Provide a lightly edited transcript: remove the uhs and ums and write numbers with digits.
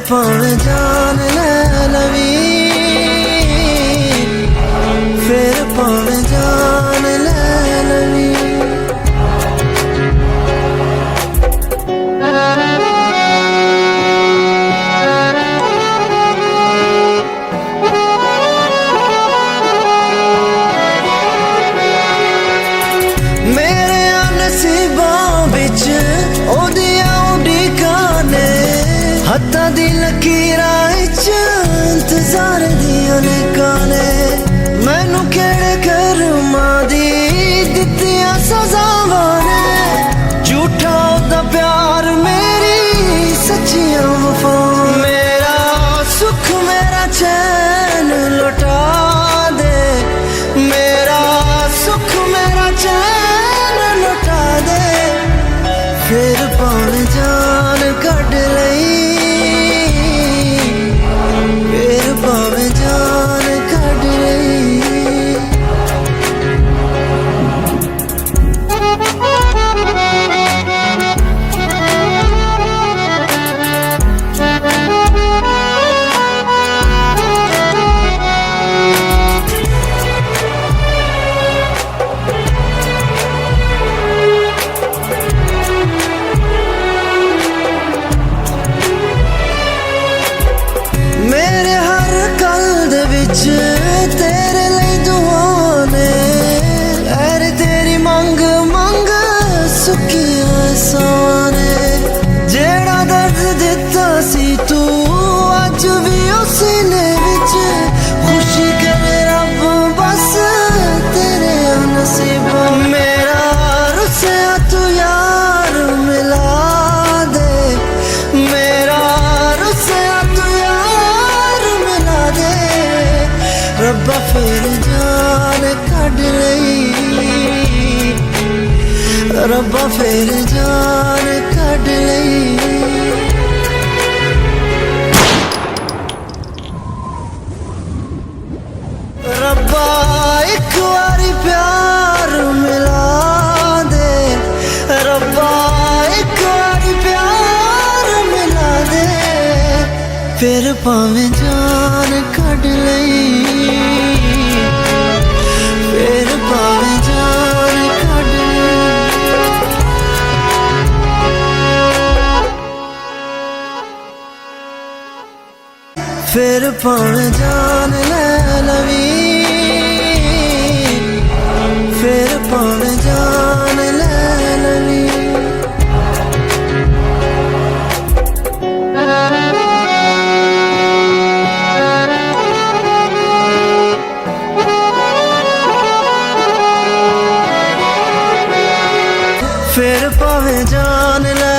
भावें जान ले लवी, फिर भावें जान ले लवी। मेरे नसीबां बिच ओदियां उड़ीकां ने, हत्थां दी लकीरां विच इंतजार दियां नेकां ने। मैनू केड़े कर्मां दी दित्तियां सज़ावां ने, झूठा ओदा प्यार मेरी सच्चियां वफावां। मेरा सुख मेरा चैन लुटा दे, मेरा सुख मेरा चैन लुटा दे, फिर भावें जान कढ लई, फिर भावें जान कढ लई। मेरे हर गल दे विच तेरे लई दुआं ने, लहर तेरी मंग मंग सुक्कियां सां ने। जेड़ा दर्द दित्ता सी तू अज भी उसी ने विच, खुशी करे रब बस तेरे नसीबां। मेरा रुसिया तू यार मिला दे, मेरा रुसिया तू यार मिला दे, रब्बा फिर जान कढ लई, रब्बा फिर जान कढ लई। रब्बा एक बारी प्यार मिला दे, रब्बा एक बारी प्यार मिला दे, फिर भावें जान कढ लई, फिर भावें जान कढ लई। फिर भावें जान ले लवी, फिर भावें जान ले लवी। फिर भावें जान ले